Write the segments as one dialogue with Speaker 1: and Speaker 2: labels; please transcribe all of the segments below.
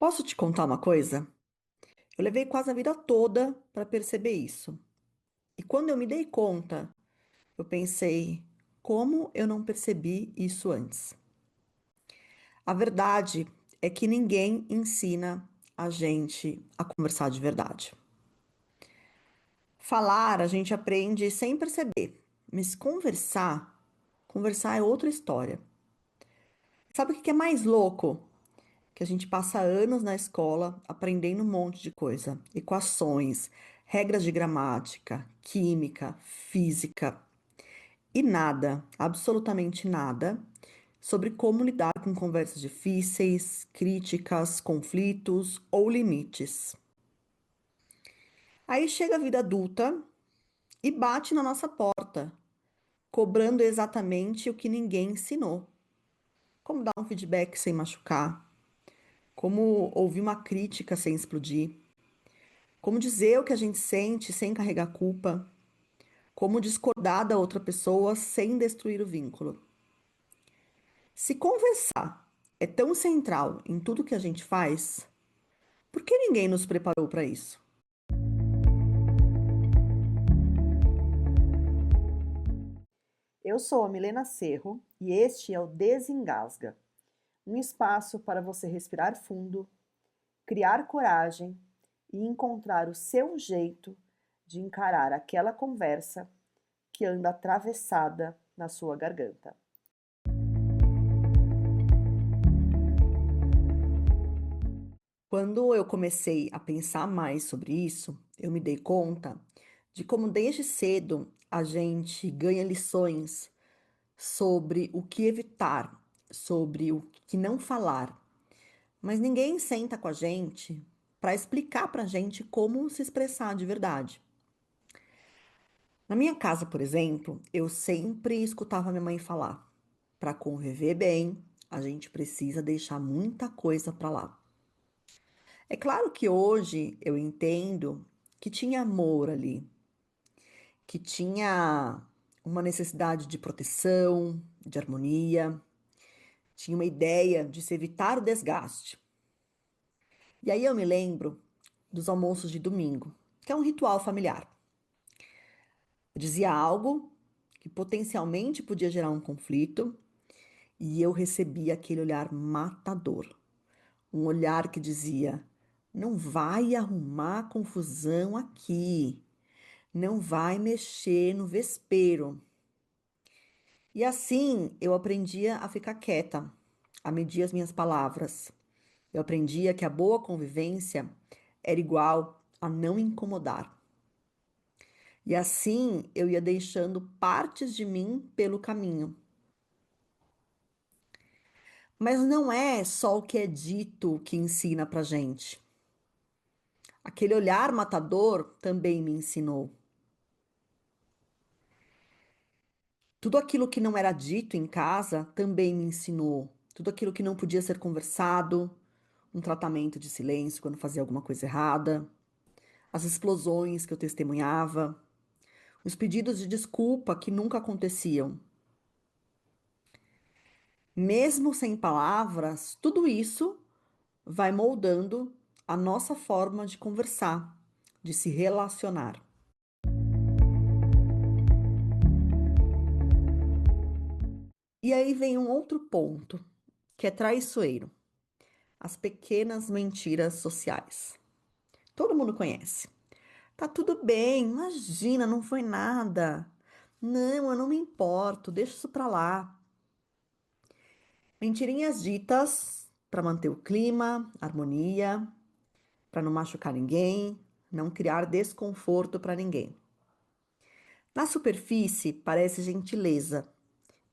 Speaker 1: Posso te contar uma coisa? Eu levei quase a vida toda para perceber isso. E quando eu me dei conta, eu pensei, como eu não percebi isso antes? A verdade é que ninguém ensina a gente a conversar de verdade. Falar, a gente aprende sem perceber, mas conversar é outra história. Sabe o que é mais louco? Que a gente passa anos na escola aprendendo um monte de coisa, equações, regras de gramática, química, física e nada, absolutamente nada, sobre como lidar com conversas difíceis, críticas, conflitos ou limites. Aí chega a vida adulta e bate na nossa porta, cobrando exatamente o que ninguém ensinou. Como dar um feedback sem machucar, como ouvir uma crítica sem explodir. Como dizer o que a gente sente sem carregar culpa. Como discordar da outra pessoa sem destruir o vínculo. Se conversar é tão central em tudo que a gente faz, por que ninguém nos preparou para isso? Eu sou a Milena Cerro e este é o Desengasga, um espaço para você respirar fundo, criar coragem e encontrar o seu jeito de encarar aquela conversa que anda atravessada na sua garganta. Quando eu comecei a pensar mais sobre isso, eu me dei conta de como desde cedo a gente ganha lições sobre o que evitar, sobre o que não falar, mas ninguém senta com a gente para explicar para a gente como se expressar de verdade. Na minha casa, por exemplo, eu sempre escutava minha mãe falar: para conviver bem, a gente precisa deixar muita coisa para lá. É claro que hoje eu entendo que tinha amor ali, que tinha uma necessidade de proteção, de harmonia, tinha uma ideia de se evitar o desgaste. E aí eu me lembro dos almoços de domingo, que é um ritual familiar. Eu dizia algo que potencialmente podia gerar um conflito e eu recebia aquele olhar matador, um olhar que dizia: não vai arrumar confusão aqui. Não vai mexer no vespeiro. E assim eu aprendia a ficar quieta, a medir as minhas palavras. Eu aprendia que a boa convivência era igual a não incomodar. E assim eu ia deixando partes de mim pelo caminho. Mas não é só o que é dito que ensina pra gente. Aquele olhar matador também me ensinou. Tudo aquilo que não era dito em casa também me ensinou. Tudo aquilo que não podia ser conversado, um tratamento de silêncio quando fazia alguma coisa errada, as explosões que eu testemunhava, os pedidos de desculpa que nunca aconteciam. Mesmo sem palavras, tudo isso vai moldando a nossa forma de conversar, de se relacionar. E aí vem um outro ponto, que é traiçoeiro: as pequenas mentiras sociais. Todo mundo conhece. Tá tudo bem, imagina, não foi nada. Não, eu não me importo, deixa isso pra lá. Mentirinhas ditas para manter o clima, harmonia, para não machucar ninguém, não criar desconforto para ninguém. Na superfície parece gentileza,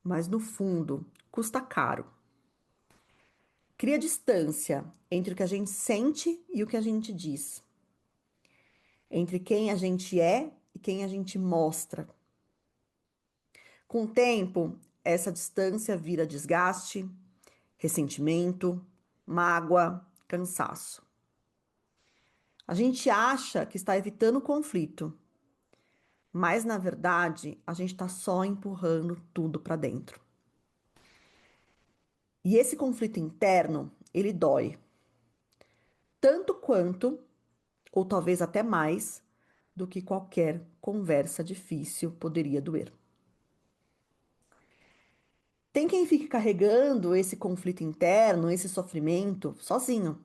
Speaker 1: mas no fundo custa caro. Cria distância entre o que a gente sente e o que a gente diz, entre quem a gente é e quem a gente mostra. Com o tempo, essa distância vira desgaste, ressentimento, mágoa, cansaço. A gente acha que está evitando conflito, mas na verdade a gente está só empurrando tudo para dentro. E esse conflito interno, ele dói. tanto quanto, ou talvez até mais, do que qualquer conversa difícil poderia doer. Tem quem fique carregando esse conflito interno, esse sofrimento, sozinho,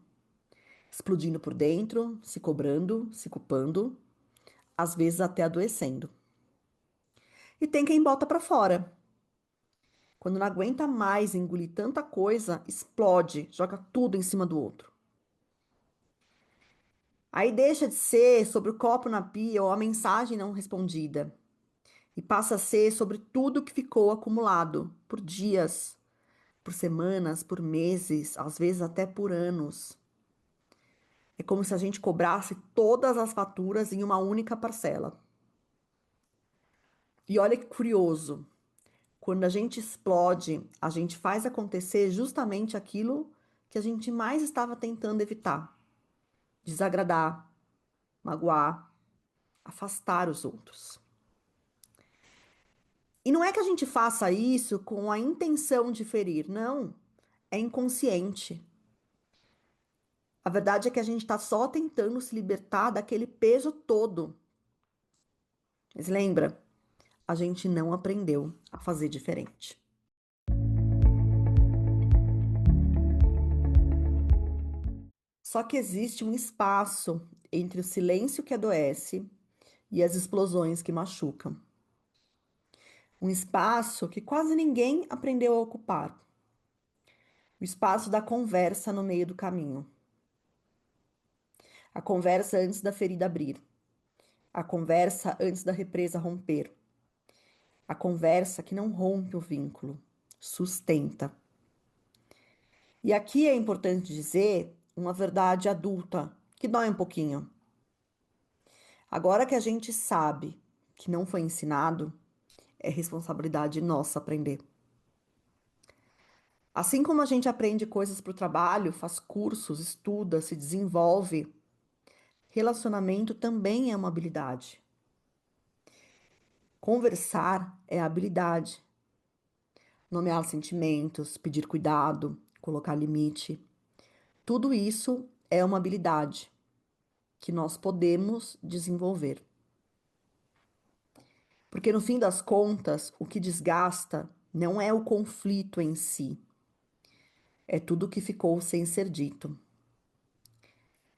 Speaker 1: explodindo por dentro, se cobrando, se culpando, às vezes até adoecendo. E tem quem bota pra fora. Quando não aguenta mais engolir tanta coisa, explode, joga tudo em cima do outro. Aí deixa de ser sobre o copo na pia ou a mensagem não respondida e passa a ser sobre tudo que ficou acumulado por dias, por semanas, por meses, às vezes até por anos. É como se a gente cobrasse todas as faturas em uma única parcela. E olha que curioso, quando a gente explode, a gente faz acontecer justamente aquilo que a gente mais estava tentando evitar: desagradar, magoar, afastar os outros. E não é que a gente faça isso com a intenção de ferir, não. É inconsciente. A verdade é que a gente está só tentando se libertar daquele peso todo. Mas lembra, a gente não aprendeu a fazer diferente. Só que existe um espaço entre o silêncio que adoece e as explosões que machucam. Um espaço que quase ninguém aprendeu a ocupar. O espaço da conversa no meio do caminho. A conversa antes da ferida abrir. A conversa antes da represa romper. A conversa que não rompe o vínculo, sustenta. E aqui é importante dizer uma verdade adulta, que dói um pouquinho. Agora que a gente sabe que não foi ensinado, é responsabilidade nossa aprender. Assim como a gente aprende coisas para o trabalho, faz cursos, estuda, se desenvolve, relacionamento também é uma habilidade. Conversar é habilidade. Nomear sentimentos, pedir cuidado, colocar limite. Tudo isso é uma habilidade que nós podemos desenvolver. Porque no fim das contas, o que desgasta não é o conflito em si, é tudo que ficou sem ser dito.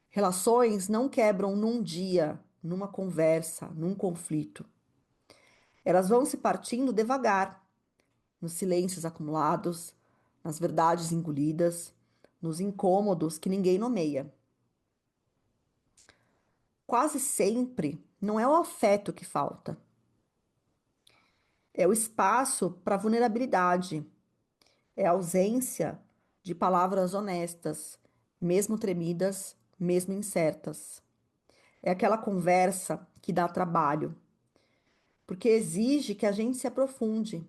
Speaker 1: Relações não quebram num dia, numa conversa, num conflito. Elas vão se partindo devagar, nos silêncios acumulados, nas verdades engolidas, nos incômodos que ninguém nomeia. Quase sempre não é o afeto que falta, é o espaço para vulnerabilidade, é a ausência de palavras honestas, mesmo tremidas, mesmo incertas. É aquela conversa que dá trabalho, porque exige que a gente se aprofunde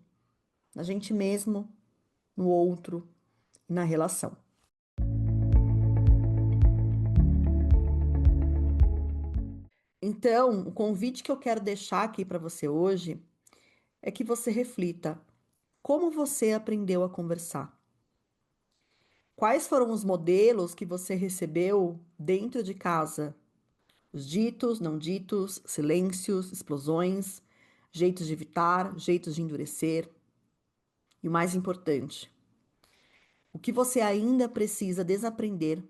Speaker 1: na gente mesmo, no outro e na relação. Então, o convite que eu quero deixar aqui para você hoje é que você reflita como você aprendeu a conversar. Quais foram os modelos que você recebeu dentro de casa? Os ditos, não ditos, silêncios, explosões, jeitos de evitar, jeitos de endurecer. E o mais importante, o que você ainda precisa desaprender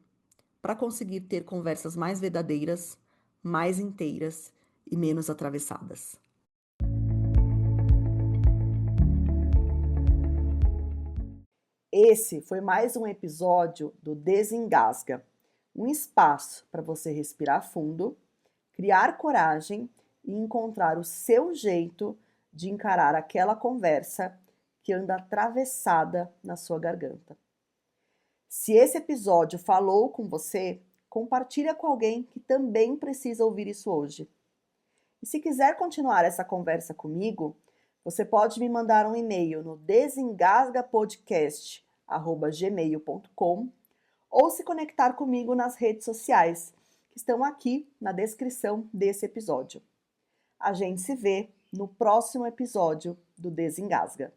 Speaker 1: para conseguir ter conversas mais verdadeiras, mais inteiras e menos atravessadas. Esse foi mais um episódio do Desengasga, um espaço para você respirar fundo, criar coragem e encontrar o seu jeito de encarar aquela conversa que anda atravessada na sua garganta. Se esse episódio falou com você, compartilha com alguém que também precisa ouvir isso hoje. E se quiser continuar essa conversa comigo, você pode me mandar um e-mail no desengasgapodcast@gmail.com ou se conectar comigo nas redes sociais, que estão aqui na descrição desse episódio. A gente se vê no próximo episódio do Desengasga.